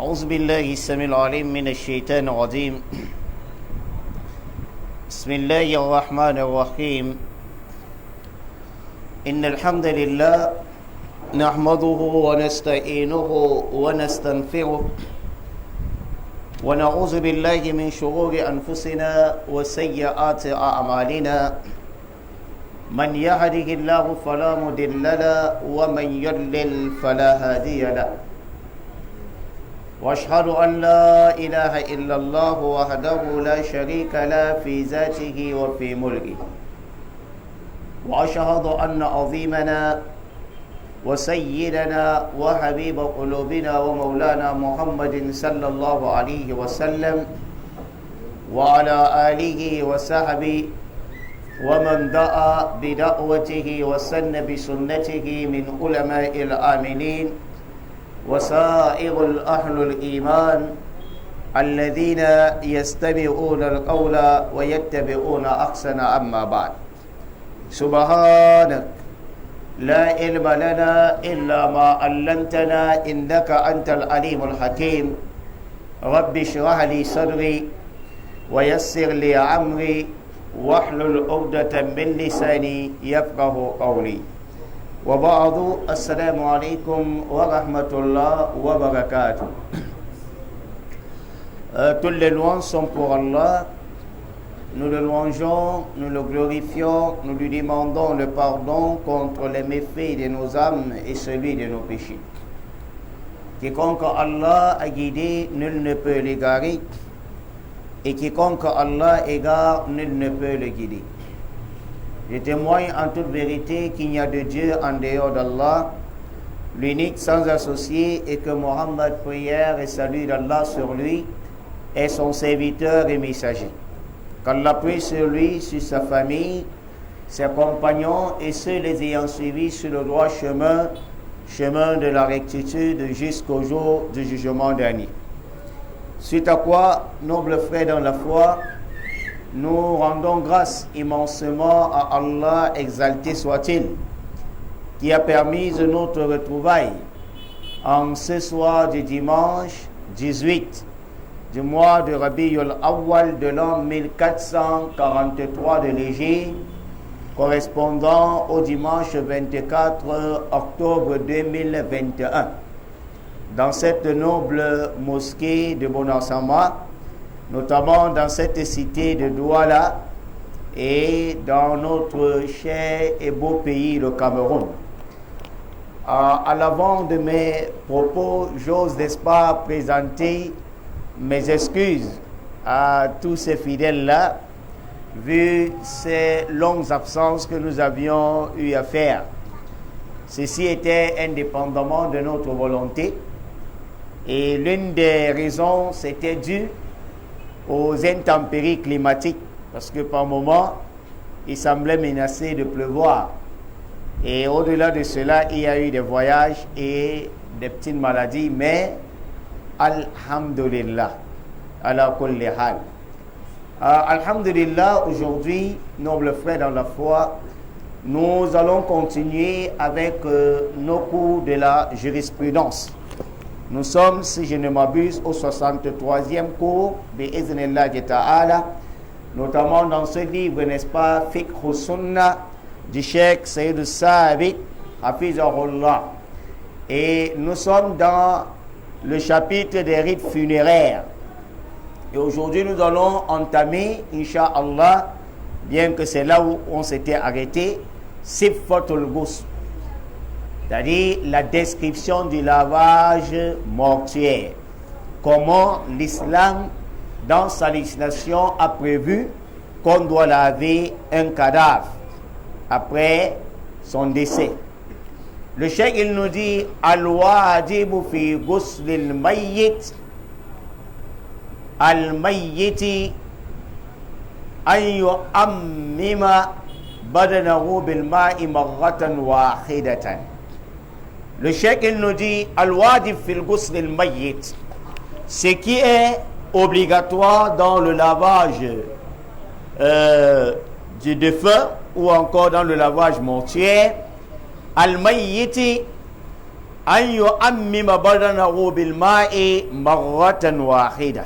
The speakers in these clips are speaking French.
أعوذ بالله السميع العليم من الشيطان الرجيم. بسم الله الرحمن الرحيم. إن الحمد لله نحمده ونستعينه ونستغفره ونعوذ بالله من شرور أنفسنا وسيئات أعمالنا. من يهده الله فلا مضل له ومن يضلل فلا هادي له. واشهد ان لا اله الا الله وحده لا شريك له في ذاته وفي ملكه. واشهد ان عظيمنا وسيدنا وحبيب قلوبنا ومولانا محمد صلى الله عليه وسلم وعلى اله وصحبه ومن دعا بدعوته وسن بسنته من علماء العاملين وسائر أهل الإيمان الذين يستمعون القول ويتبعون أحسن. أما بعد، سبحانك لا علم لنا إلا ما علمتنا إنك أنت العليم الحكيم. رب اشرح لي صدري ويسر لي أمري واحلل عقدة من لساني يفقه قولي. وبعد، السلام عليكم ورحمة الله وبركاته. Toutes les louanges sont pour Allah. Nous le louangeons, nous le glorifions, nous lui demandons le pardon contre les méfaits de nos âmes et celui de nos péchés. Quiconque Allah a guidé, nul ne peut l'égarer, et quiconque Allah égare, nul ne peut le guider. Je témoigne en toute vérité qu'il n'y a de Dieu en dehors d'Allah, l'unique sans associé, et que Mohammed, prière et salut d'Allah sur lui, est son serviteur et messager. Qu'Allah prie sur lui, sur sa famille, ses compagnons et ceux les ayant suivis sur le droit chemin, chemin de la rectitude jusqu'au jour du jugement dernier. Suite à quoi, nobles frères dans la foi, nous rendons grâce immensement à Allah, exalté soit-il, qui a permis notre retrouvaille en ce soir du dimanche 18 du mois de Rabiul Awwal de l'an 1443 de l'Hégire, correspondant au dimanche 24 octobre 2021, dans cette noble mosquée de Bonassama, notamment dans cette cité de Douala et dans notre cher et beau pays, le Cameroun. À l'avant de mes propos, j'ose, n'est-ce pas, présenter mes excuses à tous ces fidèles-là, vu ces longues absences que nous avions eu à faire. Ceci était indépendamment de notre volonté, et l'une des raisons, c'était dû aux intempéries climatiques, parce que par moments, il semblait menacé de pleuvoir. Et au-delà de cela, il y a eu des voyages et des petites maladies, mais alhamdulillah, ala kulli hal. Alhamdulillah, aujourd'hui, nobles frères dans la foi, nous allons continuer avec nos cours de la jurisprudence. Nous sommes, si je ne m'abuse, au 63e cours bi'idhnillah ta'ala, notamment dans ce livre, n'est-ce pas, Fiqh Sunnah du Cheikh Sayyid Sabit Hafizahullah. Et nous sommes dans le chapitre des rites funéraires. Et aujourd'hui, nous allons entamer, Inch'Allah, bien que c'est là où on s'était arrêté, Sifatul Ghusl, c'est-à-dire la description du lavage mortuaire. Comment l'islam, dans sa législation, a prévu qu'on doit laver un cadavre après son décès. Le cheikh, il nous dit Al-wajibu fi ghuslil mayyit al-mayyiti an yu'ammima badanahu bil ma'i marratan wahidatan. Le cheikh, il nous dit Al-wajib fil ghusl al-mayyit, ce qui est obligatoire dans le lavage du défunt ou encore dans le lavage mortuaire, al-mayyiti, an yu'ammima badanahu bil ma'i marratan wahida.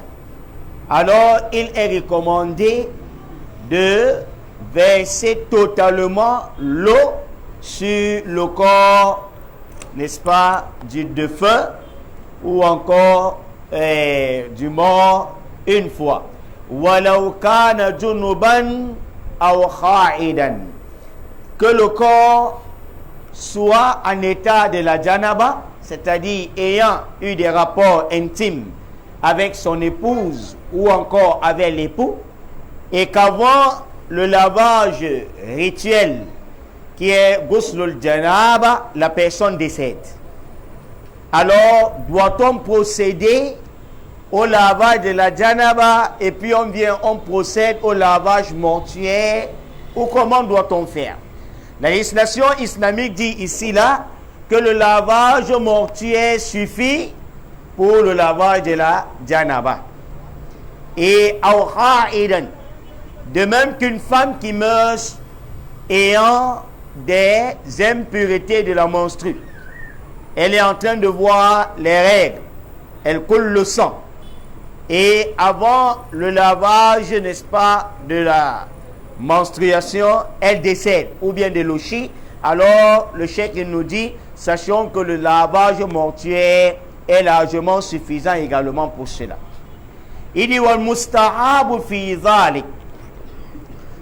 Alors il est recommandé de verser totalement l'eau sur le corps, n'est-ce pas, du défunt ou encore du mort une fois. Walau kana junuban aw kha'idan, que le corps soit en état de la janaba, c'est-à-dire ayant eu des rapports intimes avec son épouse ou encore avec l'époux, et qu'avant le lavage rituel qui est ghuslul janaba, la personne décède. Alors doit-on procéder au lavage de la janaba et puis on procède au lavage mortuaire, ou comment doit-on faire? La législation islamique dit ici là que le lavage mortuaire suffit pour le lavage de la janaba. Et de même qu'une femme qui meurt ayant des impuretés de la menstrue, elle est en train de voir les règles, elle coule le sang, et avant le lavage, n'est-ce pas, de la menstruation, elle décède, ou bien de l'oshi, alors le cheikh nous dit, sachons que le lavage mortuaire est largement suffisant également pour cela. Il dit wal mustahabu fi dhalik,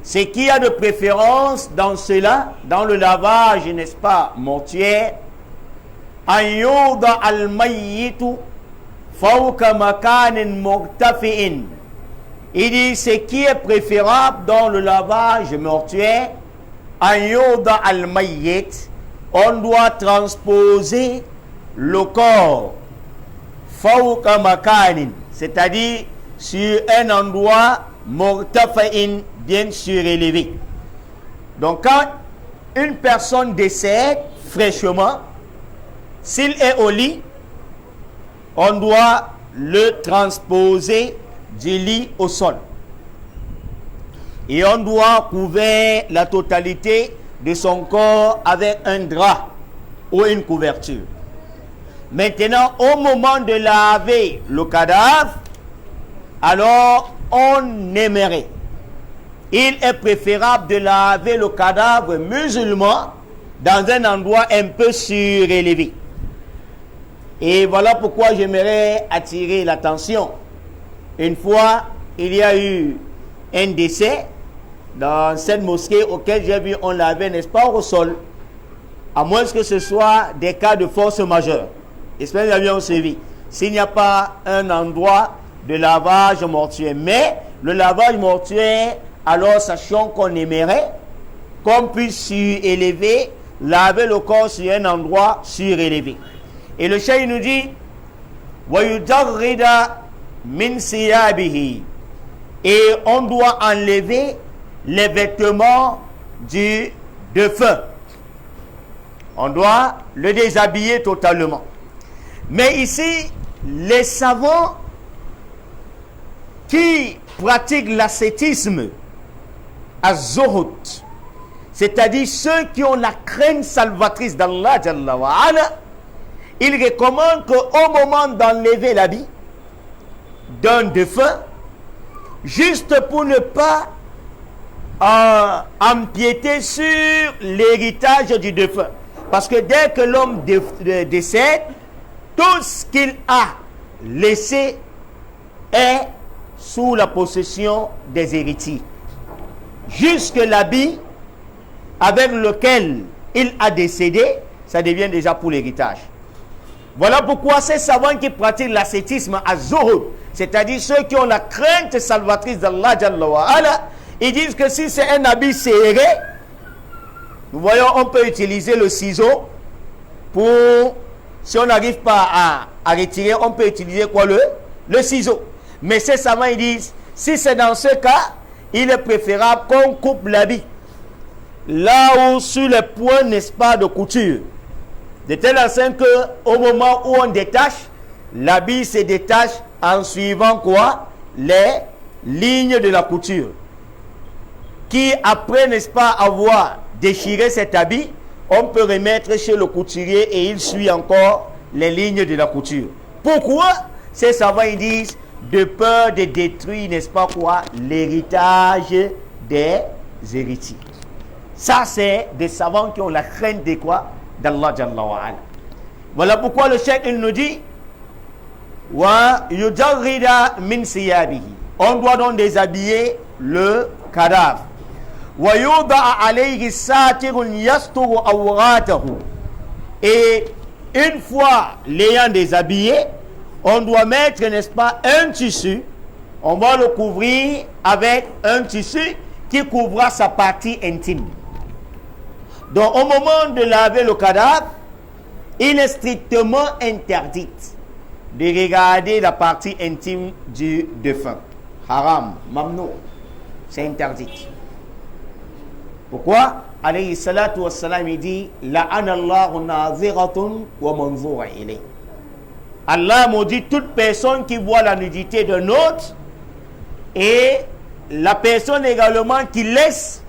ce qu'il y a de préférence dans cela, dans le lavage, n'est-ce pas, mortuaire, an yuda al mayyitu fawqa makanin murtafi'in. Il dit ce qui est préférable dans le lavage mortuaire, an yuda al mayyit, on doit transposer le corps fawqa makanin, c'est-à-dire sur un endroit murtafa'in, bien surélevé. Donc quand une personne décède fraîchement, s'il est au lit, on doit le transposer du lit au sol. Et on doit couvrir la totalité de son corps avec un drap ou une couverture. Maintenant, au moment de laver le cadavre, alors on aimerait, il est préférable de laver le cadavre musulman dans un endroit un peu surélevé. Et voilà pourquoi j'aimerais attirer l'attention. Une fois, il y a eu un décès dans cette mosquée auquel j'ai vu on lavait, n'est-ce pas, au sol, à moins que ce soit des cas de force majeure. J'espère que vous avez bien suivi. S'il n'y a pas un endroit de lavage mortuaire, mais le lavage mortuaire, alors sachons qu'on aimerait qu'on puisse surélever, laver le corps sur un endroit surélevé. Et le cheikh nous dit wayujarrida min siyabihi, et on doit enlever les vêtements du défunt. On doit le déshabiller totalement. Mais ici, les savants qui pratiquent l'ascétisme, az-zuhud, c'est-à-dire ceux qui ont la crainte salvatrice d'Allah Jalla wa Ala, ils recommandent qu'au moment d'enlever l'habit d'un défunt, juste pour ne pas empiéter sur l'héritage du défunt. Parce que dès que l'homme décède, tout ce qu'il a laissé est sous la possession des héritiers. Jusque l'habit avec lequel il a décédé, ça devient déjà pour l'héritage. Voilà pourquoi ces savants qui pratiquent l'ascétisme az-zuhud, c'est-à-dire ceux qui ont la crainte salvatrice d'Allah Jalla wa Ala, ils disent que si c'est un habit serré, nous voyons, on peut utiliser le ciseau pour, si on n'arrive pas à retirer, on peut utiliser quoi, le ciseau. Mais ces savants, ils disent, si c'est dans ce cas, il est préférable qu'on coupe l'habit là où sur les points, n'est-ce pas, de couture, de telle sorte que au moment où on détache, l'habit se détache en suivant quoi, les lignes de la couture, qui après, n'est-ce pas, avoir déchiré cet habit, on peut remettre chez le couturier et il suit encore les lignes de la couture. Pourquoi? Ces savants ils disent de peur de détruire, n'est-ce pas quoi, l'héritage des héritiers. Ça, c'est des savants qui ont la crainte de quoi? D'Allah Jalla wa Ala. Voilà pourquoi le cheikh il nous dit wa yujarrida min siyabihi. On doit donc déshabiller le cadavre. Wa yuda'a alayhi satirun yasturu awratahu. Et une fois l'ayant déshabillé, on doit mettre, n'est-ce pas, un tissu. On va le couvrir avec un tissu qui couvrira sa partie intime. Donc au moment de laver le cadavre, il est strictement interdit de regarder la partie intime du défunt. Haram, mamnou, c'est interdit. Pourquoi? Alayhi salatu wassalam, il dit la'anallahu naziratun wa manzura ilay. Allah maudit toute personne qui voit la nudité d'un autre et la personne également qui laisse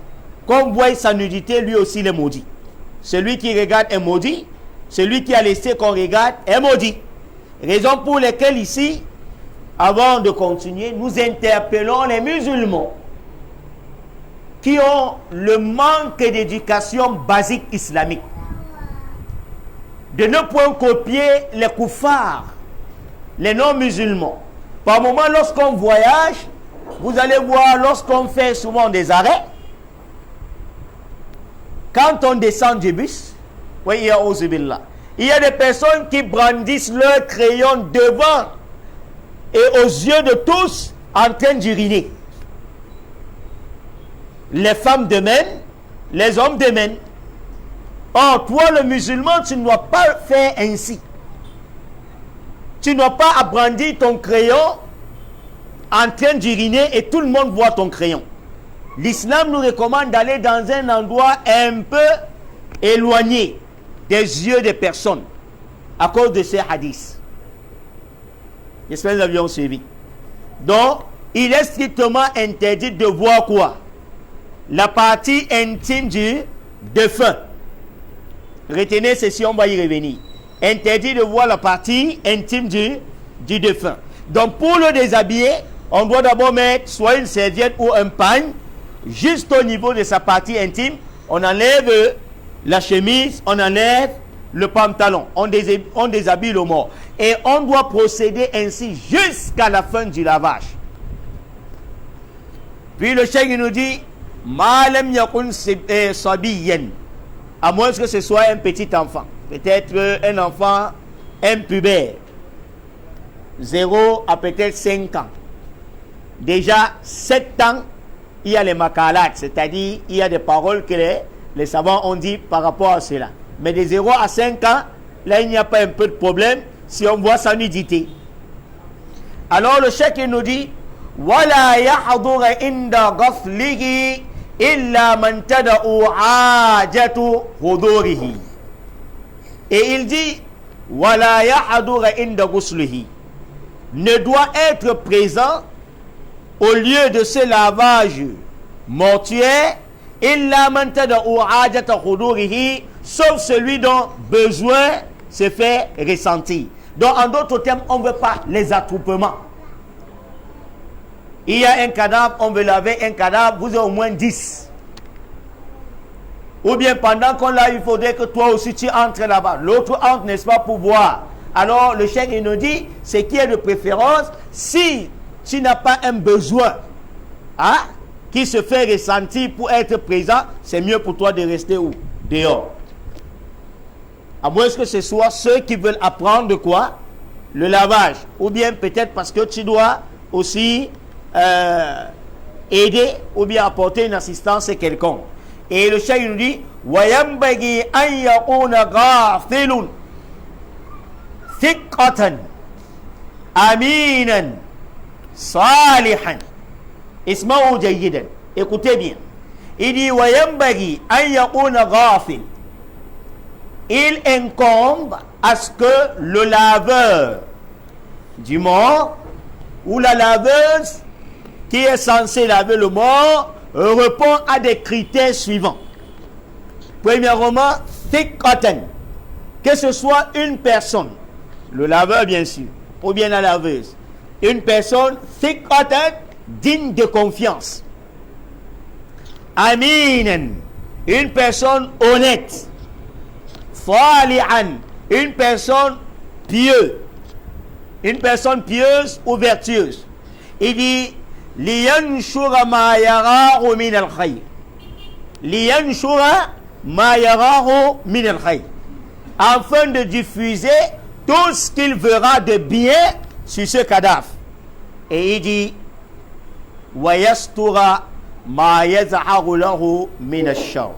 qu'on voit sa nudité, lui aussi il est maudit. Celui qui regarde est maudit, celui qui a laissé qu'on regarde est maudit. Raison pour laquelle ici, avant de continuer, nous interpellons les musulmans qui ont le manque d'éducation basique islamique, de ne point copier les koufars, les non-musulmans. Par moment, lorsqu'on voyage, vous allez voir, lorsqu'on fait souvent des arrêts, quand on descend du bus, oui, il y a des personnes qui brandissent leur crayon devant et aux yeux de tous en train d'uriner. Les femmes de même, les hommes de même. Or, toi le musulman, tu ne dois pas faire ainsi. Tu ne dois pas brandir ton crayon en train d'uriner et tout le monde voit ton crayon. L'islam nous recommande d'aller dans un endroit un peu éloigné des yeux des personnes à cause de ces hadiths. J'espère que nous avions suivi. Donc, il est strictement interdit de voir quoi? La partie intime du défunt. Retenez ceci, on va y revenir. Interdit de voir la partie intime du défunt. Donc, pour le déshabiller, on doit d'abord mettre soit une serviette ou un pagne juste au niveau de sa partie intime. On enlève la chemise, on enlève le pantalon, on déshabille le mort. Et on doit procéder ainsi jusqu'à la fin du lavage. Puis le cheikh nous dit Ma'lam yakun sabiyan, à moins que ce soit un petit enfant, peut-être un enfant impubère, 0 à peut-être 5 ans. Déjà 7 ans, il y a les makalats, c'est-à-dire il y a des paroles que les savants ont dit par rapport à cela. Mais de 0 à 5 ans, là il n'y a pas un peu de problème si on voit sa nudité. Alors le cheikh nous dit Wala yahdura inda ghaflihi illa man tada'u hajatu hudurihi. Et il dit Wala yahdura inda ghuslihi, ne doit être présent au lieu de ce lavage mortuaire illa man tada'u hajatu hudurihi, sauf celui dont besoin se fait ressentir. Donc en d'autres termes, on ne veut pas les attroupements. Il y a un cadavre, on veut laver un cadavre, vous êtes au moins 10. Ou bien pendant qu'on lave, il faudrait que toi aussi tu entres là-bas. L'autre entre, n'est-ce pas, pour voir. Alors le cheikh il nous dit, ce qui est de préférence, si tu n'as pas un besoin qui se fait ressentir pour être présent, c'est mieux pour toi de rester où? Dehors. À moins que ce soit ceux qui veulent apprendre quoi? Le lavage. Ou bien peut-être parce que tu dois aussi aider ou bien apporter une assistance à quelqu'un. Et le cheikh nous dit وَيَنْبَغِي أَنْ يَكُونَ غَافِلٌ ثِقَّةً أَمِينًا صَالِحًا. اسمعوا جيدا, écoutez bien. Il dit وَيَنْبَغِي أَنْ يَكُونَ غَافِلٌ, il incombe à ce que le laveur du mort ou la laveuse qui est censé laver le mort répond à des critères suivants. Premièrement, thiqatan, que ce soit une personne, le laveur bien sûr, ou bien la laveuse, une personne thiqatan, digne de confiance, aminan, une personne honnête, salihan, une personne pieuse, une personne pieuse ou vertueuse. Il dit liyanshura ma yarahu min al-khayr, liyanshura ma yarahu min al-khayr, afin de diffuser tout ce qu'il verra de bien sur ce cadavre. Et il dit wa yastura ma yazharu lahu min ash-shar,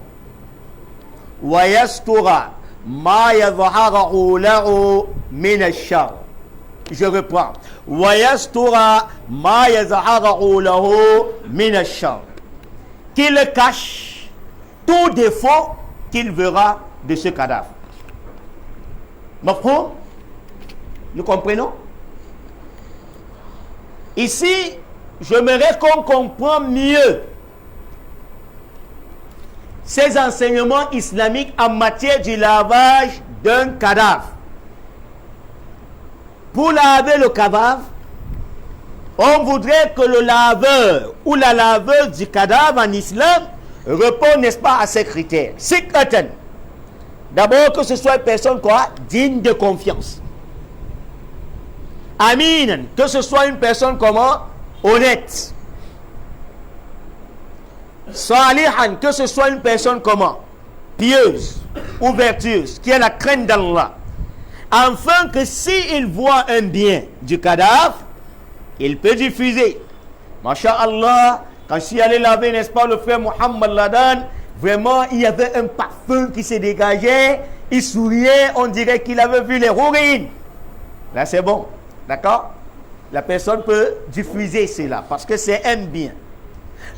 wa yastura ma yazharu lahu min ash-shar. Je reprends. Wa yastura ma yazharu lahu min ash-shar, qu'il cache tout défaut qu'il verra de ce cadavre. Mafhum? Nous comprenons? Ici, j'aimerais qu'on comprenne mieux ces enseignements islamiques en matière du lavage d'un cadavre. Pour laver le cadavre, on voudrait que le laveur ou la laveuse du cadavre en islam réponde, n'est-ce pas, à ces critères. Thiqatan. D'abord, que ce soit une personne quoi? Digne de confiance. Aminan, que ce soit une personne comment? Honnête. Salihan, que ce soit une personne comment? Pieuse ou vertueuse, qui a la crainte d'Allah. Afin que s'il voit un bien du cadavre, il peut diffuser. Masha'Allah, quand je suis allé laver, n'est-ce pas, le frère Mohammed Ladan, vraiment, il y avait un parfum qui se dégageait, il souriait, on dirait qu'il avait vu les rourines. Là, c'est bon. D'accord? La personne peut diffuser cela parce que c'est un bien.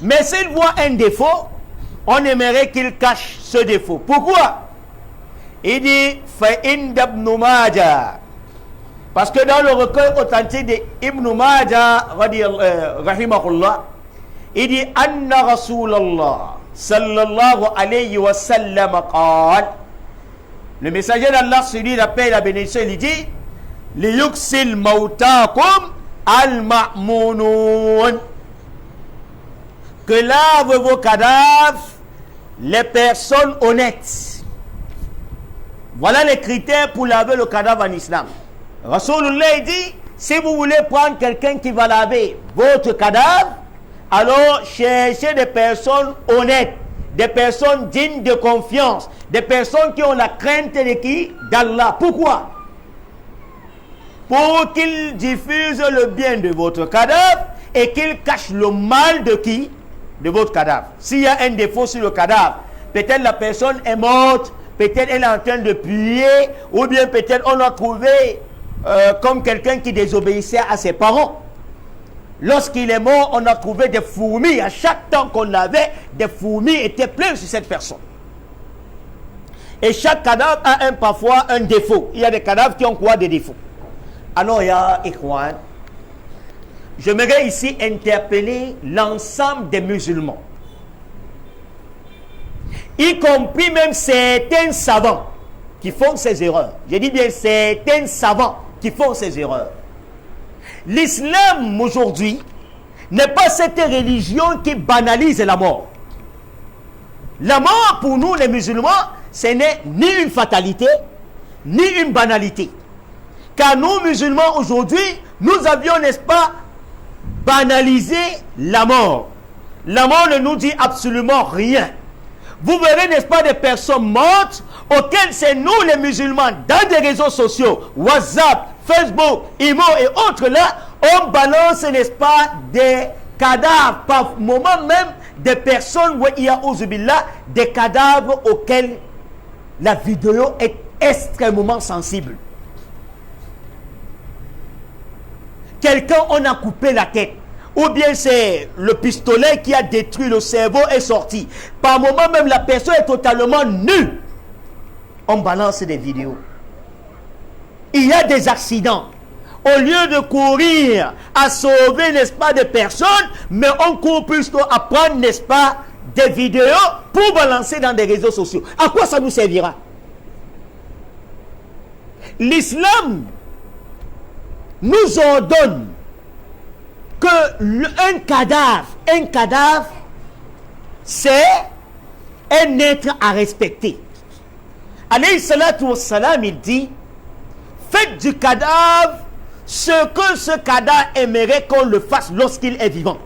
Mais s'il voit un défaut, on aimerait qu'il cache ce défaut. Pourquoi? Il dit Fa'in d'Ibn Majah. Parce que dans le recueil authentique d'Ibn Majah, rahimahullah, il dit Anna Rasulallah sallallahu alayhi wa sallam qal. Le messager d'Allah, celui la paix et la bénédiction, il dit liyuksil mautakum al-ma'munun, que lavent vos cadavres les personnes honnêtes. Voilà les critères pour laver le cadavre en islam. Rasulullah dit, si vous voulez prendre quelqu'un qui va laver votre cadavre, alors cherchez des personnes honnêtes, des personnes dignes de confiance, des personnes qui ont la crainte de qui? D'Allah. Pourquoi? Pour qu'ils diffusent le bien de votre cadavre et qu'ils cachent le mal de qui? De votre cadavre. S'il y a un défaut sur le cadavre, peut-être la personne est morte, peut-être elle est en train de puer, ou bien peut-être on l'a trouvé comme quelqu'un qui désobéissait à ses parents. Lorsqu'il est mort, on a trouvé des fourmis. À chaque temps qu'on l'avait, des fourmis étaient pleines sur cette personne. Et chaque cadavre a parfois un défaut. Il y a des cadavres qui ont quoi? Des défauts. Alors, il y a Ikhwan. J'aimerais ici interpeller l'ensemble des musulmans, y compris même certains savants qui font ces erreurs. Je dis bien certains savants qui font ces erreurs. L'islam aujourd'hui n'est pas cette religion qui banalise la mort. La mort pour nous les musulmans, ce n'est ni une fatalité, ni une banalité. Car nous musulmans aujourd'hui, nous avions, n'est-ce pas, banalisé la mort. La mort ne nous dit absolument rien. Vous verrez, n'est-ce pas, des personnes mortes auxquelles c'est nous les musulmans, dans des réseaux sociaux, WhatsApp, Facebook, Imo et autres là, on balance, n'est-ce pas, des cadavres, par moment même, des personnes, des cadavres auxquels la vidéo est extrêmement sensible. Quelqu'un, on a coupé la tête. Ou bien c'est le pistolet qui a détruit le cerveau est sorti. Par moment même, la personne est totalement nue. On balance des vidéos. Il y a des accidents. Au lieu de courir à sauver, n'est-ce pas, des personnes, mais on court plutôt à prendre, n'est-ce pas, des vidéos pour balancer dans des réseaux sociaux. À quoi ça nous servira? l'islam nous ordonne que un cadavre, c'est un être à respecter. Alayhi salatu wassalam, il dit, faites du cadavre ce que ce cadavre aimerait qu'on le fasse lorsqu'il est vivant.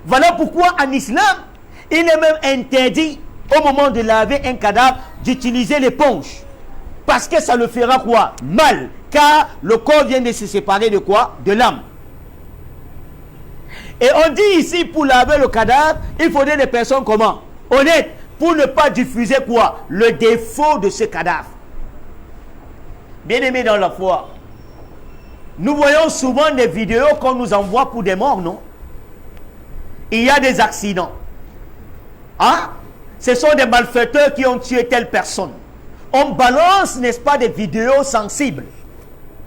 Voilà pourquoi en islam, il est même interdit au moment de laver un cadavre d'utiliser l'éponge. Parce que ça le fera quoi? Mal. Car le corps vient de se séparer de quoi? De l'âme. Et on dit ici, pour laver le cadavre, il faudrait des personnes comment? Honnêtes, pour ne pas diffuser quoi? Le défaut de ce cadavre. Bien-aimés dans la foi, nous voyons souvent des vidéos qu'on nous envoie pour des morts, non? Il y a des accidents. Ah, ce sont des malfaiteurs qui ont tué telle personne. On balance, n'est-ce pas, des vidéos sensibles.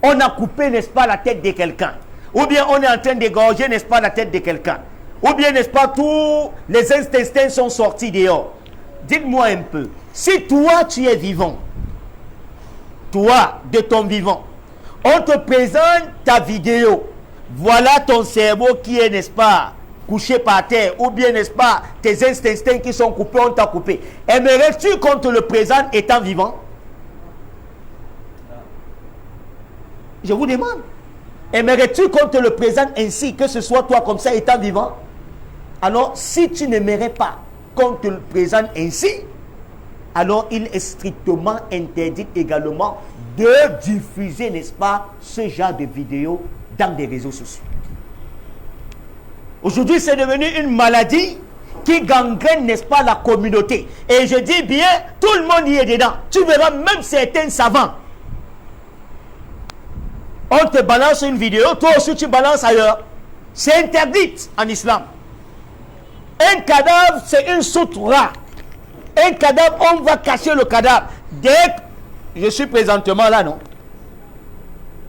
On a coupé, n'est-ce pas, la tête de quelqu'un. Ou bien on est en train d'égorger, n'est-ce pas, la tête de quelqu'un. Ou bien, n'est-ce pas, tous les intestins sont sortis dehors. Dites-moi un peu, si toi tu es vivant, toi de ton vivant, on te présente ta vidéo, voilà ton cerveau qui est, n'est-ce pas, couché par terre, ou bien, n'est-ce pas, tes intestins qui sont coupés, on t'a coupé. Aimerais-tu qu'on te le présente étant vivant? Je vous demande. Aimerais-tu qu'on te le présente ainsi, que ce soit toi comme ça étant vivant? Alors, si tu n'aimerais pas qu'on te le présente ainsi, alors il est strictement interdit également de diffuser, n'est-ce pas, ce genre de vidéos dans des réseaux sociaux. Aujourd'hui, c'est devenu une maladie qui gangrène, n'est-ce pas, la communauté. Et je dis bien, tout le monde y est dedans. Tu verras même certains savants. On te balance une vidéo, toi aussi tu balances ailleurs. C'est interdit en islam. Un cadavre, c'est une soutra. Un cadavre, on va cacher le cadavre. Dès que je suis présentement là, non?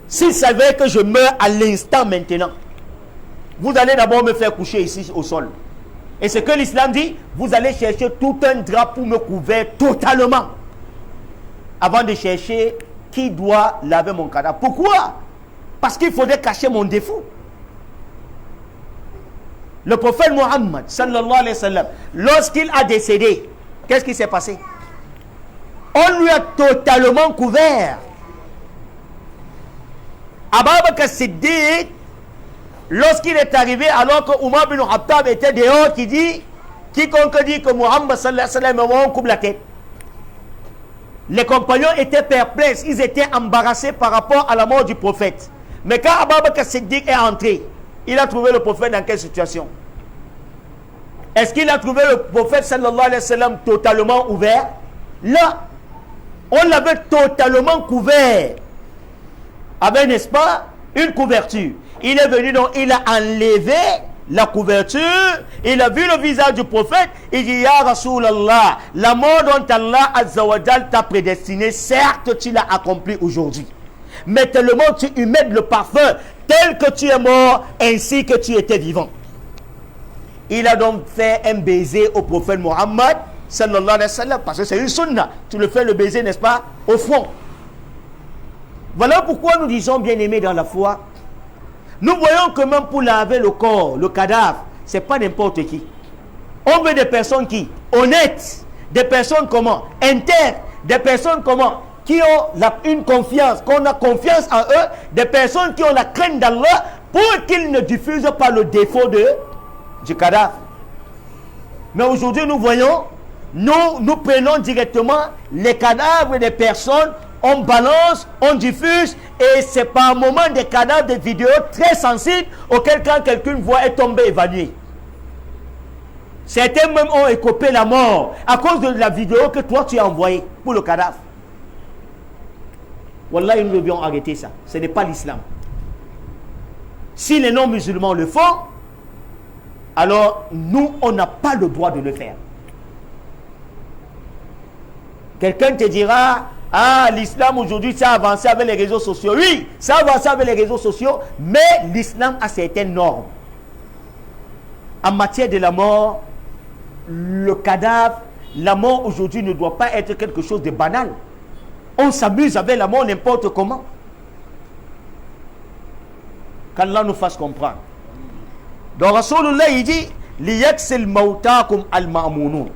S'il savait que je meurs à l'instant maintenant, vous allez d'abord me faire coucher ici au sol. Et ce que l'islam dit, vous allez chercher tout un drap pour me couvrir totalement. Avant de chercher qui doit laver mon cadavre. Pourquoi? Parce qu'il faudrait cacher mon défaut. Le prophète Mohammed, sallallahu alayhi wa sallam, lorsqu'il a décédé, qu'est-ce qui s'est passé? On lui a totalement couvert. Abu Bakr Siddiq, lorsqu'il est arrivé, alors que Omar bin Khattab était dehors, qui dit, quiconque dit que Mohammed sallallahu alayhi wa sallam, on coupe la tête. Les compagnons étaient perplexes, ils étaient embarrassés par rapport à la mort du prophète. Mais quand Abu Bakr Siddiq est entré, il a trouvé le prophète dans quelle situation? Est-ce qu'il a trouvé le prophète sallallahu alayhi wa sallam totalement ouvert? Là, on l'avait totalement couvert. Avec, n'est-ce pas, une couverture. Il est venu, donc il a enlevé la couverture, il a vu le visage du prophète, il dit, Ya Rasulallah, la mort dont Allah Azza wa Jal t'a prédestiné, certes tu l'as accompli aujourd'hui. Mais tellement tu humèdes le parfum, tel que tu es mort, ainsi que tu étais vivant. Il a donc fait un baiser au prophète Mohammed, sallallahu alayhi wa sallam, parce que c'est une sunna. Tu le fais le baiser, n'est-ce pas, au front. Voilà pourquoi nous disons, bien-aimés dans la foi, nous voyons que même pour laver le corps, le cadavre, c'est pas n'importe qui. On veut des personnes qui, honnêtes, des personnes comment, intègres, des personnes comment, qui ont une confiance, qu'on a confiance en eux, des personnes qui ont la crainte d'Allah pour qu'ils ne diffusent pas le défaut du cadavre. Mais aujourd'hui, nous voyons, nous prenons directement les cadavres des personnes, on balance, on diffuse, et c'est par moment des cadavres, des vidéos très sensibles, auquel quand quelqu'un voit est tombé évanoui. Certains même ont écopé la mort à cause de la vidéo que toi tu as envoyée pour le cadavre. Wallah, nous devions arrêter ça. Ce n'est pas l'islam. Si les non-musulmans le font, alors nous, on n'a pas le droit de le faire. Quelqu'un te dira, ah, l'islam aujourd'hui, ça a avancé avec les réseaux sociaux. Oui, ça a avancé avec les réseaux sociaux, mais l'islam a certaines normes. En matière de la mort, le cadavre, la mort aujourd'hui ne doit pas être quelque chose de banal. On s'amuse avec la mort n'importe comment. Qu'Allah nous fasse comprendre. Donc Rasulullah il dit liyaksil mautakum al-ma'munun,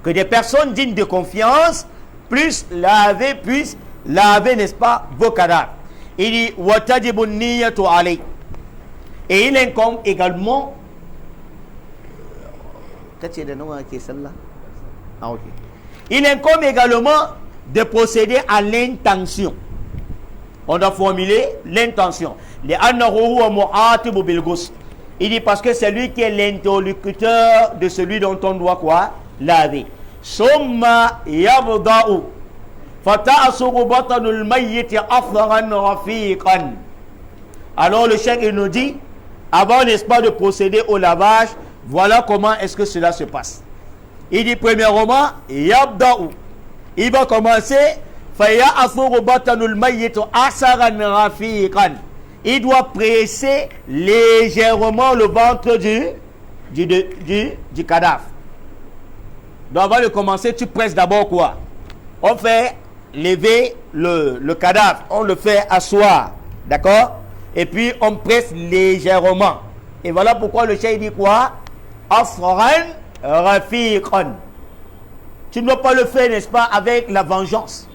que des personnes dignes de confiance puissent laver, n'est-ce pas, vos cadavres. Il dit watajibu niyatu alay, et il incombe également il incombe également de procéder à l'intention. On doit formuler l'intention. Il dit parce que c'est lui qui est l'interlocuteur de celui dont on doit quoi? Laver. Summa yabda'u fata'asuru batanul mayyiti afdaran rafiqan. Alors le cheikh il nous dit, avant n'est-ce pas de procéder au lavage, voilà comment est-ce que cela se passe. Il dit premièrement yabda'u, il va commencer. Il doit presser légèrement le ventre du cadavre. Donc avant de commencer, tu presses d'abord quoi? On fait lever le cadavre, on le fait asseoir, d'accord? Et puis on presse légèrement. Et voilà pourquoi le cheikh dit quoi? Afran rafiqan. Tu ne dois pas le faire, n'est-ce pas, avec la vengeance.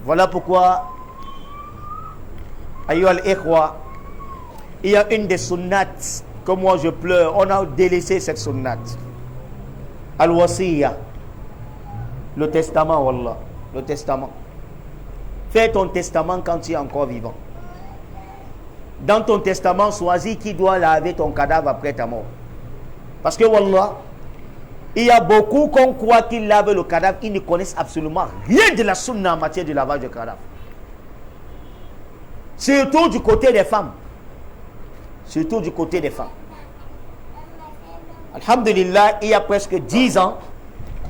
Voilà pourquoi, ayyuha al-ikhwa, il y a une des sunnates que moi je pleure. On a délaissé cette sunnate. Al-wasiyya, le testament, wallah, le testament. Fais ton testament quand tu es encore vivant. Dans ton testament, choisis qui doit laver ton cadavre après ta mort. Parce que, wallah, il y a beaucoup qu'on croit qu'ils lavent le cadavre, ils ne connaissent absolument rien de la sunna en matière de lavage de cadavre. Surtout du côté des femmes. Surtout du côté des femmes. Alhamdulillah, il y a presque 10 ans,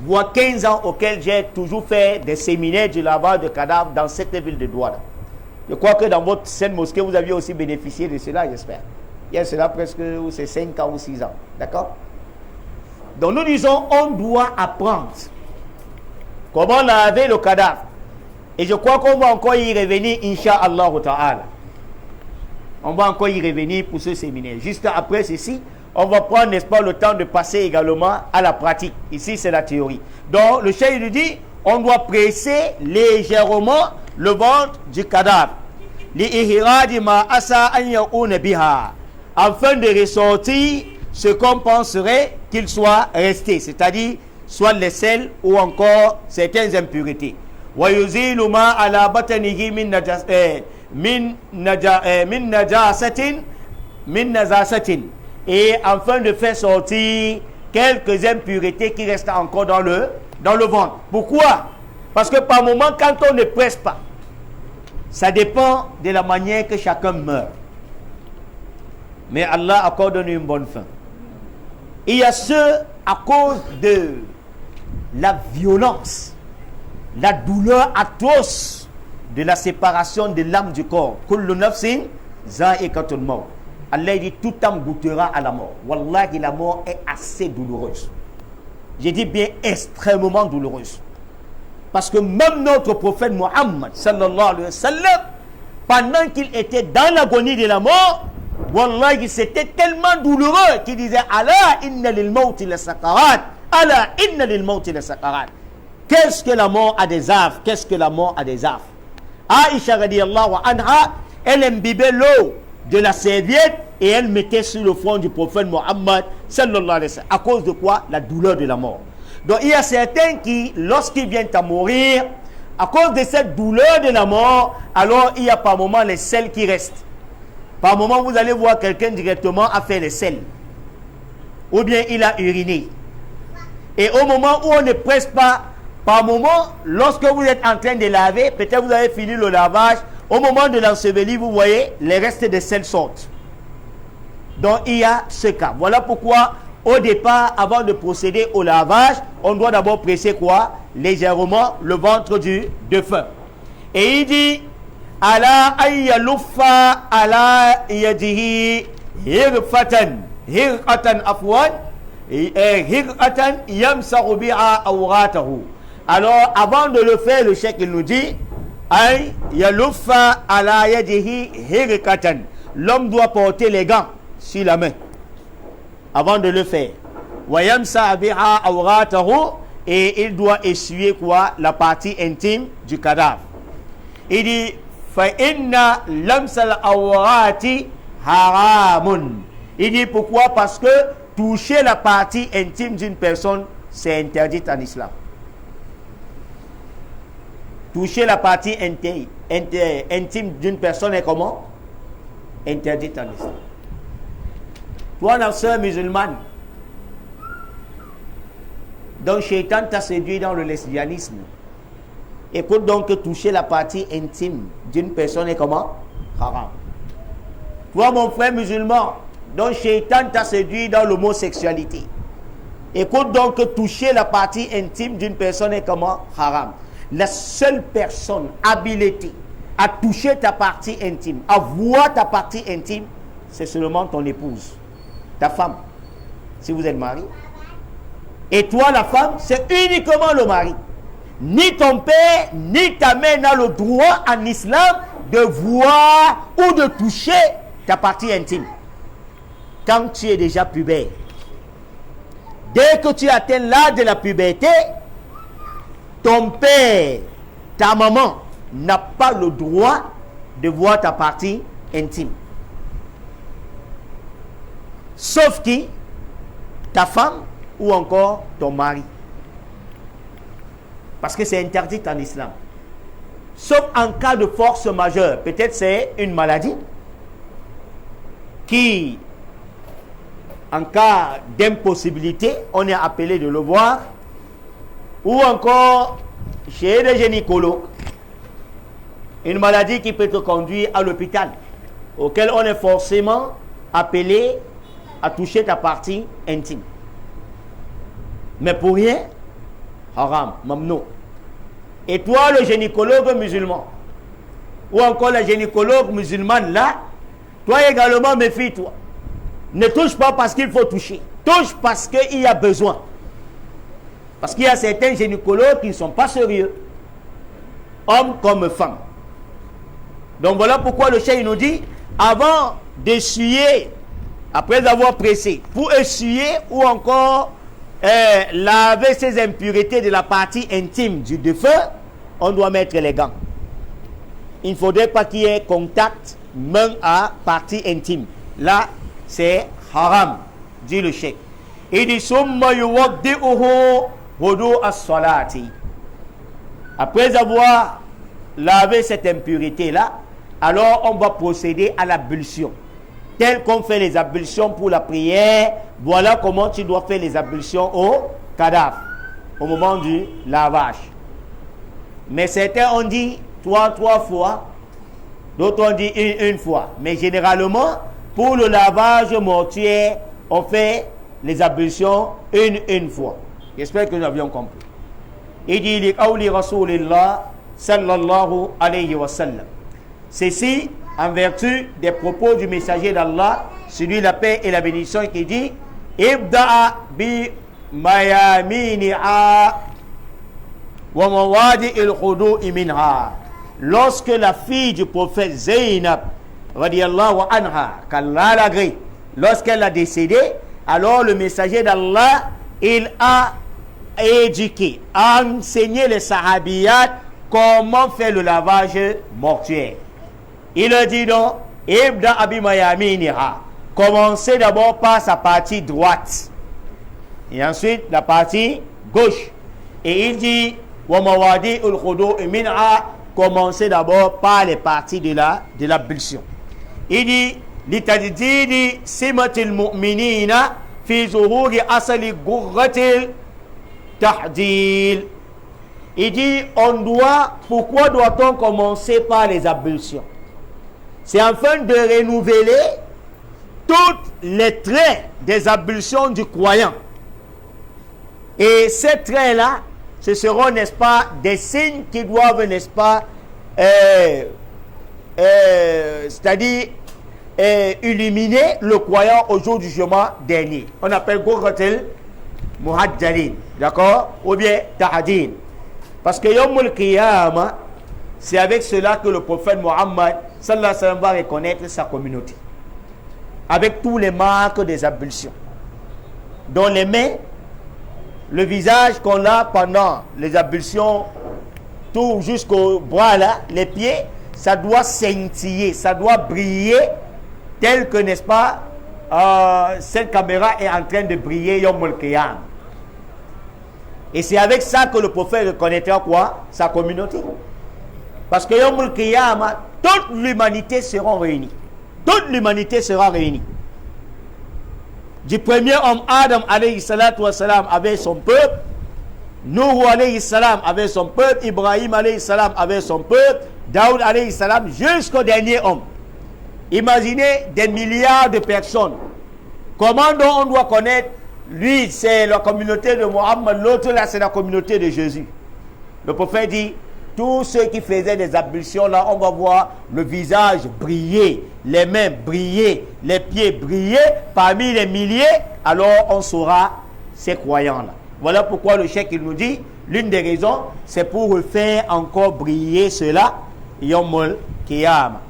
voire 15 ans auxquels j'ai toujours fait des séminaires du lavage de cadavres dans cette ville de Douala. Je crois que dans votre sainte mosquée, vous aviez aussi bénéficié de cela, j'espère. Il y a cela presque 5 ans ou 6 ans. D'accord? Donc nous disons, on doit apprendre comment laver le cadavre. Et je crois qu'on va encore y revenir, Inch'Allah ta'ala. On va encore y revenir pour ce séminaire. Juste après ceci, on va prendre, n'est-ce pas, le temps de passer également à la pratique. Ici, c'est la théorie. Donc, le cheikh lui dit, on doit presser légèrement le ventre du cadavre. Afin de ressortir ce qu'on penserait qu'il soit resté, c'est-à-dire soit les sels ou encore certaines impuretés. Et afin de faire sortir quelques impuretés qui restent encore dans le ventre. Pourquoi? Parce que par moment, quand on ne presse pas, ça dépend de la manière que chacun meurt. Mais Allah accorde-nous une bonne fin. Il y a ceux, à cause de la violence, la douleur atroce de la séparation de l'âme du corps. Kullu nafsin za'iqatul maut. Allah dit, toute âme goûtera à la mort. Wallahi, la mort est assez douloureuse. J'ai dit bien extrêmement douloureuse. Parce que même notre prophète Muhammad sallallahu alayhi wa sallam, pendant qu'il était dans l'agonie de la mort, wallahi, c'était tellement douloureux qu'il disait, Allah inna lil mawti la sakarat. Allah inna lil mawti la sakarat. Qu'est-ce que la mort a des affres? Qu'est-ce que la mort a des affres? Aïcha radiyallahu anha, elle imbibait l'eau de la serviette et elle mettait sur le front du prophète Muhammad sallallahu alayhi wa sallam. À cause de quoi? La douleur de la mort. Donc il y a certains qui, lorsqu'ils viennent à mourir, à cause de cette douleur de la mort, alors il y a par moment les selles qui restent. Par moment, vous allez voir quelqu'un directement a fait les selles. Ou bien il a uriné. Et au moment où on ne presse pas, par moment, lorsque vous êtes en train de laver, peut-être vous avez fini le lavage, au moment de l'ensevelir, vous voyez, les restes de sel sortent. Donc il y a ce cas. Voilà pourquoi, au départ, avant de procéder au lavage, on doit d'abord presser quoi? Légèrement le ventre du défunt. Et il dit, ala ayyaluffa ala yadihi hirqatan afwan hirqatan yamsahu biha awratahu. Alors, avant de le faire, le cheikh il nous dit, ay yalufa ala yadihi hirkatan. L'homme doit porter les gants sur la main avant de le faire. Wa yamsa biha awratahu, et il doit essuyer quoi? La partie intime du cadavre. Il dit fa inna lamsal awrati haramun. Il dit pourquoi? Parce que toucher la partie intime d'une personne, c'est interdit en islam. Toucher la partie intime d'une personne est comment? Interdit en islam. Toi, notre sœur musulmane, donc Shaitan t'a séduit dans le lesbianisme. Écoute donc que toucher la partie intime d'une personne est comment? Haram. Toi, mon frère musulman, donc Shaitan t'a séduit dans l'homosexualité. Écoute donc que toucher la partie intime d'une personne est comment? Haram. La seule personne habilitée à toucher ta partie intime, à voir ta partie intime, c'est seulement ton épouse, ta femme, si vous êtes marié. Et toi, la femme, c'est uniquement le mari. Ni ton père, ni ta mère n'a le droit en islam de voir ou de toucher ta partie intime. Quand tu es déjà pubère, dès que tu atteins l'âge de la puberté, ton père, ta maman n'a pas le droit de voir ta partie intime. Sauf qui? Ta femme ou encore ton mari. Parce que c'est interdit en islam. Sauf en cas de force majeure. Peut-être c'est une maladie qui, en cas d'impossibilité, on est appelé de le voir. Ou encore chez les gynécologues, une maladie qui peut te conduire à l'hôpital, auquel on est forcément appelé à toucher ta partie intime. Mais pour rien, haram, mamnou. Et toi, le gynécologue musulman, ou encore la gynécologue musulmane là, toi également méfie-toi. Ne touche pas parce qu'il faut toucher. Touche parce qu'il y a besoin. Parce qu'il y a certains gynécologues qui ne sont pas sérieux, hommes comme femmes. Donc voilà pourquoi le cheikh nous dit, avant d'essuyer, après avoir pressé, pour essuyer ou encore laver ces impuretés de la partie intime du défunt, on doit mettre les gants. Il ne faudrait pas qu'il y ait contact main à partie intime. Là, c'est haram, dit le cheikh. Il dit, summa yuwaddi'uhu wudu as-salati. Après avoir lavé cette impureté-là, alors on va procéder à l'ablution. Tel qu'on fait les ablutions pour la prière, voilà comment tu dois faire les ablutions au cadavre, au moment du lavage. Mais certains ont dit 3 fois, d'autres ont dit une fois. Mais généralement, pour le lavage mortuaire, on fait les ablutions une fois. J'espère que nous avions compris. Il dit, li qawli Rasulillah sallallahu alayhi wa sallam. Ceci en vertu des propos du messager d'Allah, celui la paix et la bénédiction, qui dit, Ibda'a bi mayamini'a wa mawadi il-khudu'i minha. Lorsque la fille du prophète Zainab, radiyallahu anha, qu'Allah l'agrée, lorsqu'elle a décédé, alors le messager d'Allah, il a éduqué, a enseigné les sahabiyat comment faire le lavage mortuaire. Il a dit donc, Ibda abi mayaminiha, commencez d'abord par sa partie droite et ensuite la partie gauche. Et il dit, wa mawadi al-khudu'i minha, commencez d'abord par les parties de l'ablution. Il dit, litajdidi simatil mu'minina fi zuhuri asali gurratil tahdil. Il dit, pourquoi doit-on commencer par les ablutions? C'est afin de renouveler tous les traits des ablutions du croyant. Et ces traits-là, ce seront, n'est-ce pas, des signes qui doivent, n'est-ce pas, c'est-à-dire illuminer le croyant au jour du jugement dernier. On appelle Gouratel Muhadjalin, d'accord, ou bien Tahadin. Parce que Yawm al-Qiyamah, c'est avec cela que le prophète Mohammed sallallahu alayhi wa sallam va reconnaître sa communauté. Avec tous les marques des ablutions. Dont les mains, le visage qu'on a pendant les ablutions, tout jusqu'au bras là, les pieds, ça doit scintiller, ça doit briller, tel que, n'est-ce pas, cette caméra est en train de briller Yawm al-Qiyamah. Et c'est avec ça que le prophète reconnaîtra quoi? Sa communauté. Parce que Yawm al-Qiyamah, toute l'humanité sera réunie. Toute l'humanité sera réunie. Du premier homme, Adam alayhi salatu wa salam avait son peuple, Nuh alayhi salam avait son peuple, Ibrahim alayhi salam avait son peuple, Daoud alayhi salam jusqu'au dernier homme. Imaginez des milliards de personnes. Comment donc on doit connaître? Lui, c'est la communauté de Mohammed, l'autre là, c'est la communauté de Jésus. Le prophète dit, tous ceux qui faisaient des ablutions là, on va voir le visage briller, les mains briller, les pieds briller, parmi les milliers, alors on saura ces croyants là. Voilà pourquoi le cheikh il nous dit, l'une des raisons, c'est pour faire encore briller cela, Yawm al-Qiyamah.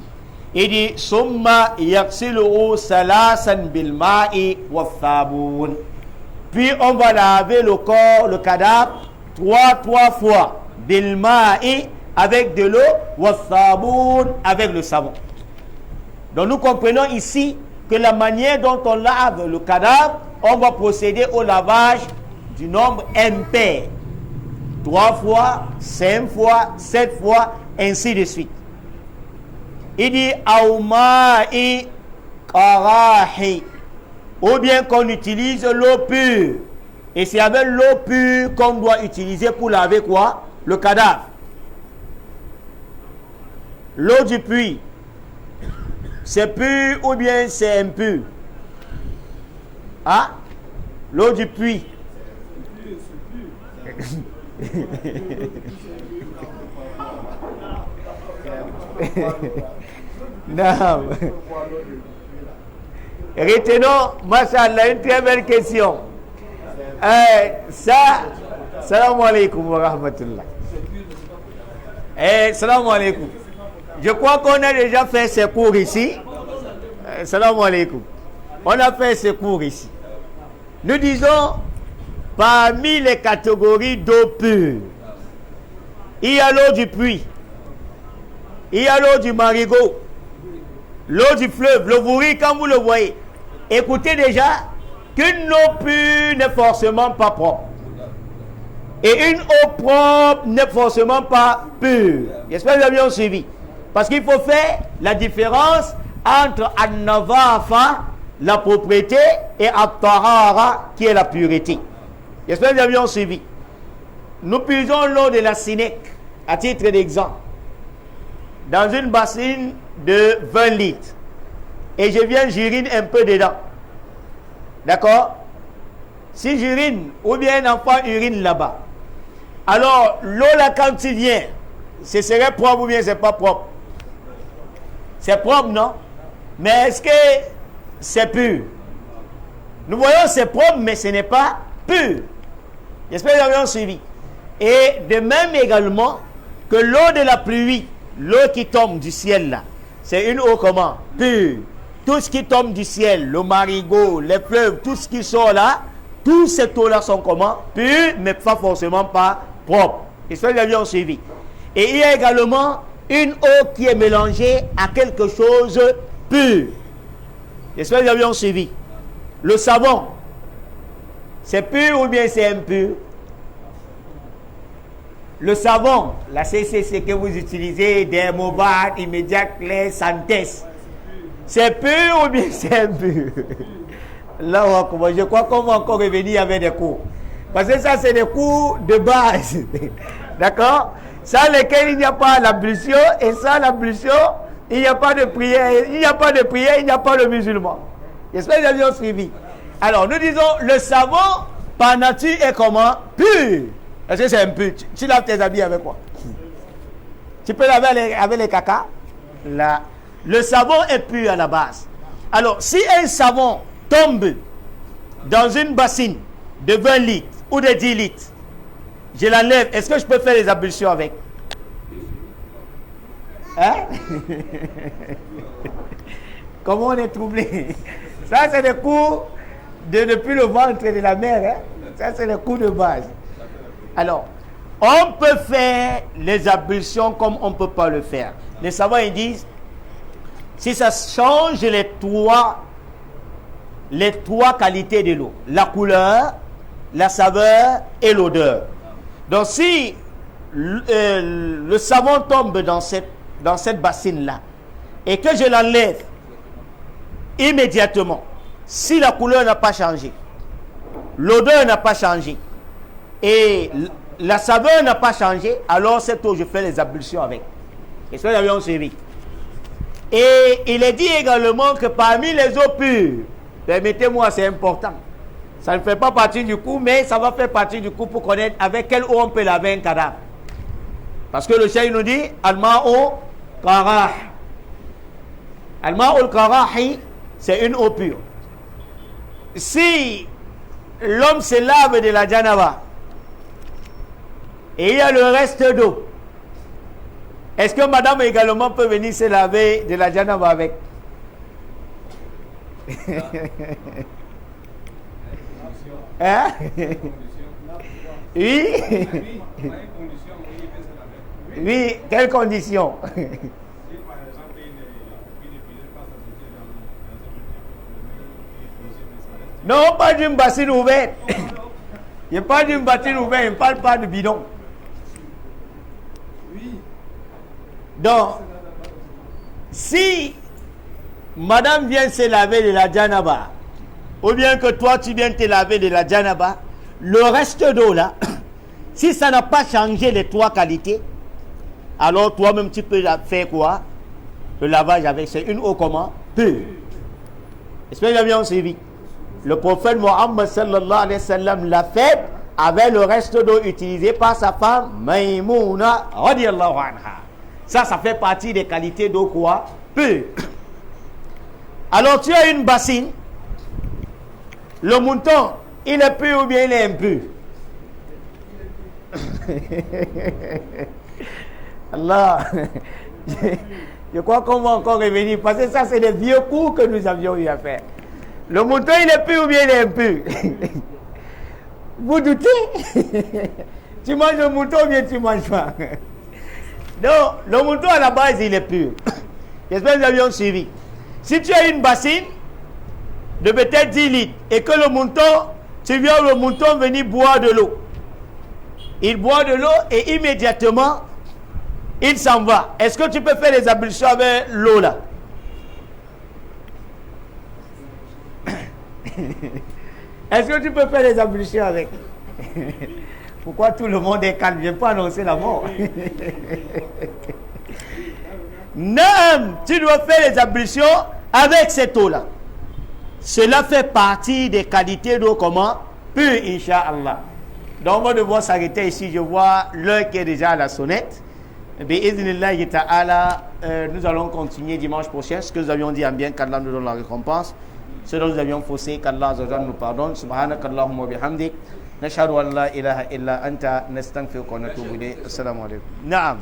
Il dit, Summa yaksiluhu salasan bil ma'i wa thabun. Puis on va laver le corps, le cadavre, trois fois. Bil ma'i, avec de l'eau, wa thabun, avec le savon. Donc nous comprenons ici que la manière dont on lave le cadavre, on va procéder au lavage du nombre impair. 3 fois, 5 fois, 7 fois, ainsi de suite. Il dit Aouma'i Karahi, ou bien qu'on utilise l'eau pure. Et c'est avec l'eau pure qu'on doit utiliser pour laver quoi? Le cadavre. L'eau du puits, c'est pur ou bien c'est impur? Hein? L'eau du puits. Non. Retenons, Masha'Allah, une très belle question. Salam alaikum wa rahmatullah. Salam alaikum. Je crois qu'on a déjà fait ces cours ici. Salam alaikum. On a fait ces cours ici. Nous disons, parmi les catégories d'eau pure, il y a l'eau du puits, il y a l'eau du marigot, l'eau du fleuve, le Vouri, quand vous le voyez. Écoutez déjà qu'une eau pure n'est forcément pas propre. Et une eau propre n'est forcément pas pure. J'espère que vous avez bien suivi. Parce qu'il faut faire la différence entre An-Navafa, la propriété, et At-Tahara, qui est la pureté. J'espère que vous avez bien suivi. Nous puisons l'eau de la Sénèque, à titre d'exemple, dans une bassine de 20 litres. Et je viens, j'urine un peu dedans. D'accord? Si j'urine, ou bien un enfant urine là-bas, alors l'eau là, quand tu viens, ce serait propre ou bien c'est pas propre? C'est propre, non? Mais est-ce que c'est pur? Nous voyons c'est propre, mais ce n'est pas pur. J'espère que vous avez suivi. Et de même également que l'eau de la pluie, l'eau qui tombe du ciel là, c'est une eau comment? Pure. Tout ce qui tombe du ciel, le marigot, les fleuves, tout ce qui sort là, toutes ces eaux-là sont comment? Pures, mais pas forcément pas propres. J'espère que vous avez bien suivi. Et il y a également une eau qui est mélangée à quelque chose de pur. J'espère que vous avez bien suivi. Le savon, c'est pur ou bien c'est impur? Le savon, la CCC que vous utilisez, Dermovat, Immédiat, Claire, Santes, c'est pur ou bien c'est impur? Là, je crois qu'on va encore revenir avec des cours. Parce que ça, c'est des cours de base. D'accord? Sans lesquels il n'y a pas l'ablution, et sans l'ablution, il n'y a pas de prière. Il n'y a pas de prière, il n'y a pas de musulman. J'espère que vous avez bien suivi. Alors, nous disons, le savon, par nature, est comment? Pur. Est-ce que c'est impur? Tu laves tes habits avec quoi? Tu peux laver avec les caca? Là. Le savon est pur à la base. Alors, si un savon tombe dans une bassine de 20 litres ou de 10 litres, je l'enlève. Est-ce que je peux faire les ablutions avec? Hein? Comment on est troublé? Ça, c'est le coup depuis le ventre de la mère. Hein? Ça, c'est le coup de base. Alors, on peut faire les ablutions comme on ne peut pas le faire. Les savants, ils disent, si ça change les trois qualités de l'eau, la couleur, la saveur et l'odeur. Donc, si le savon tombe dans cette bassine-là et que je l'enlève immédiatement, si la couleur n'a pas changé, l'odeur n'a pas changé et la saveur n'a pas changé, alors cette eau, je fais les ablutions avec. Est-ce que vous avez suivi? Et il est dit également que parmi les eaux pures, permettez-moi, c'est important, ça ne fait pas partie du coup, mais ça va faire partie du coup pour connaître avec quelle eau on peut laver un cadavre. Parce que le cheikh nous dit Al-ma'u karah. Al-ma'u karahi, c'est une eau pure. Si l'homme se lave de la janaba et il y a le reste d'eau, est-ce que madame également peut venir se laver de la janaba avec? Hein? Oui. Oui, quelles conditions? Non, pas d'une bassine ouverte. Je parle d'une bassine ouverte, je ne parle pas de bidon. Donc, si madame vient se laver de la janaba, ou bien que toi tu viens te laver de la janaba, le reste d'eau là, si ça n'a pas changé les trois qualités, alors toi-même tu peux faire quoi? Le lavage avec, c'est une eau comment? Pure. Est-ce que vous avez bien suivi? Le prophète Mohammed sallallahu alayhi wa sallam l'a fait avec le reste d'eau utilisé par sa femme Maïmouna radiyallahu anha. Ça fait partie des qualités d'eau quoi? Pure. Alors tu as une bassine, le mouton, il est pur ou bien il est impur? Allah, je crois qu'on va encore revenir parce que ça c'est des vieux coups que nous avions eu à faire. Le mouton il est pur ou bien il est impur? Vous doutez? Tu manges le mouton ou bien tu manges pas? Non, le mouton à la base il est pur. J'espère que nous avions suivi. Si tu as une bassine de peut-être 10 litres et que le mouton, tu viens le mouton venir boire de l'eau. Il boit de l'eau et immédiatement il s'en va. Est-ce que tu peux faire les ablutions avec l'eau là? Est-ce que tu peux faire les ablutions avec? Pourquoi tout le monde est calme? Je ne viens pas annoncer la mort. Non, tu dois faire les ablutions avec cette eau-là. Cela fait partie des qualités d'eau comment? Pure, Inch'Allah. Donc on va devoir s'arrêter ici. Je vois l'heure qui est déjà à la sonnette. Bi'idhnillahi ta'ala, nous allons continuer dimanche prochain. Ce que nous avions dit en bien, qu'Allah nous donne la récompense. Ce dont nous avions faussé, qu'Allah nous pardonne. Subhanakallahumma bihamdik. Nashhadu an la ilaha illa anta nastaghfiruka wa natubu ilayk. Assalamu alaikum. Naam.